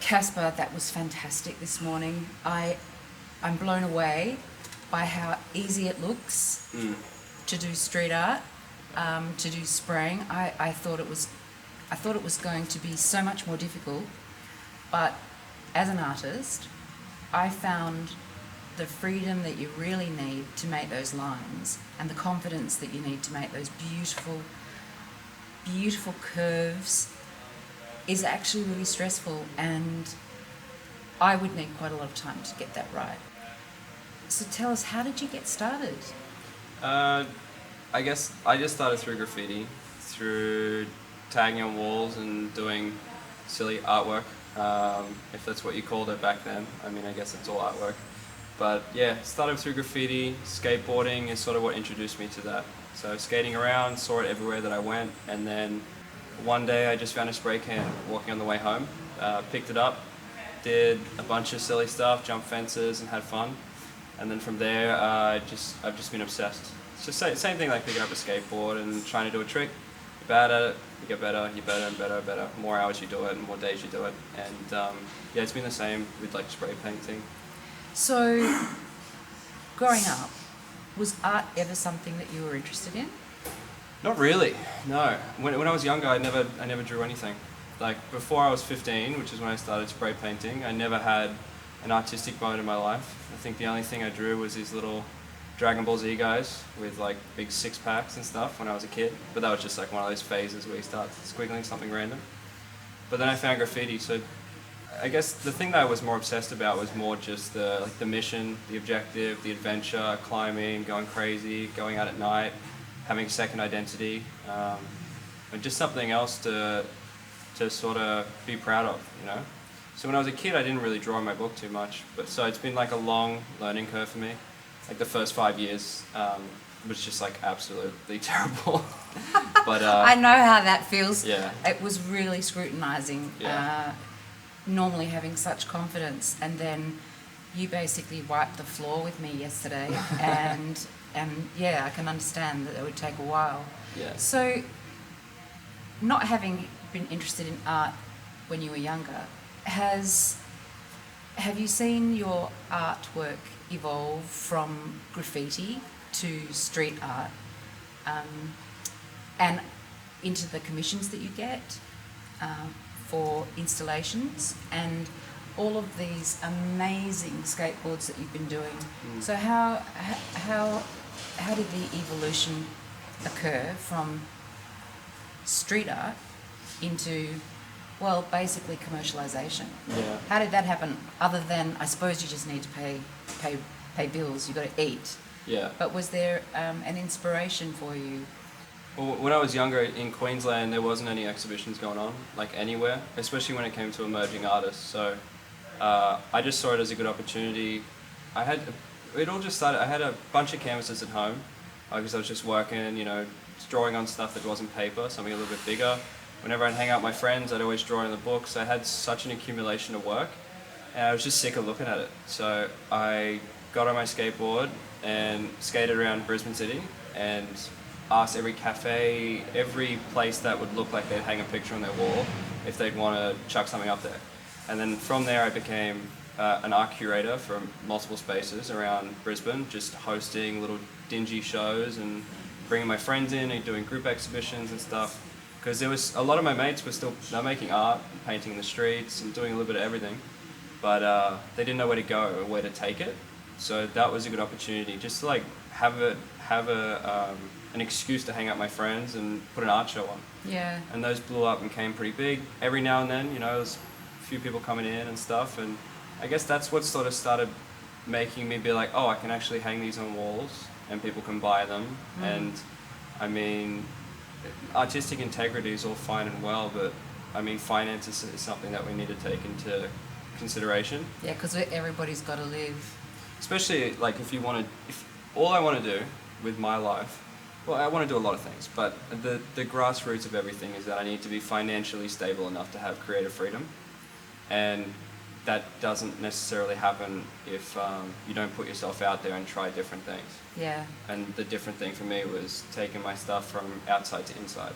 Kasper, that was fantastic this morning. I'm blown away by how easy it looks to do street art, to do spraying. I thought it was going to be so much more difficult, but as an artist, I found the freedom that you really need to make those lines and the confidence that you need to make those beautiful, beautiful curves is actually really stressful, and I would need quite a lot of time to get that right. So tell us, how did you get started? I guess I just started through graffiti, through tagging on walls and doing silly artwork, if that's what you called it back then. I mean, I guess it's all artwork. But yeah, started through graffiti. Skateboarding is sort of what introduced me to that. So skating around, saw it everywhere that I went, and then one day I just found a spray can walking on the way home, picked it up, did a bunch of silly stuff, jumped fences and had fun. And then from there, I've just been obsessed. It's just the same thing like picking up a skateboard and trying to do a trick. You're bad at it, you get better, you're better and better and better. The more hours you do it, and more days you do it. And yeah, it's been the same with like spray painting. So, growing up, was art ever something that you were interested in? Not really, no. When I was younger, I never drew anything. Like before I was 15, which is when I started spray painting, I never had an artistic bone in my life. I think the only thing I drew was these little Dragon Ball Z guys with like big six packs and stuff when I was a kid. But that was just like one of those phases where you start squiggling something random. But then I found graffiti, so I guess the thing that I was more obsessed about was more just the mission, the objective, the adventure, climbing, going crazy, going out at night, having a second identity, and just something else to sort of be proud of, you know. So when I was a kid, I didn't really draw in my book too much, but so it's been like a long learning curve for me. Like the first 5 years was just like absolutely terrible. But I know how that feels. Yeah. It was really scrutinising. Yeah. Normally having such confidence, and then you basically wiped the floor with me yesterday, and yeah, I can understand that it would take a while. Yeah. So, not having been interested in art when you were younger, have you seen your artwork evolve from graffiti to street art, and into the commissions that you get for installations and all of these amazing skateboards that you've been doing? So how did the evolution occur from street art into, well, basically commercialisation? Yeah. How did that happen? Other than, I suppose you just need to pay bills. You got to eat. Yeah. But was there an inspiration for you? Well, when I was younger in Queensland, there wasn't any exhibitions going on, like anywhere, especially when it came to emerging artists. So I just saw it as a good opportunity. It all just started, I had a bunch of canvases at home because I was just working, you know, drawing on stuff that wasn't paper, something a little bit bigger. Whenever I'd hang out with my friends, I'd always draw in the books. I had such an accumulation of work, and I was just sick of looking at it. So I got on my skateboard and skated around Brisbane City and asked every cafe, every place that would look like they'd hang a picture on their wall if they'd want to chuck something up there. And then from there I became an art curator for multiple spaces around Brisbane, just hosting little dingy shows and bringing my friends in and doing group exhibitions and stuff. Because there was a lot of my mates they're making art, painting the streets and doing a little bit of everything, but they didn't know where to go or where to take it. So that was a good opportunity, just to like have an excuse to hang out with my friends and put an art show on. Yeah. And those blew up and came pretty big. Every now and then, you know, there's a few people coming in and stuff, and I guess that's what sort of started making me be like, oh, I can actually hang these on walls and people can buy them. And I mean, artistic integrity is all fine and well, but I mean, finance is something that we need to take into consideration. Yeah, because everybody's got to live. Especially like if all I want to do with my life, well, I want to do a lot of things, but the grassroots of everything is that I need to be financially stable enough to have creative freedom, and that doesn't necessarily happen if you don't put yourself out there and try different things. Yeah. And the different thing for me was taking my stuff from outside to inside.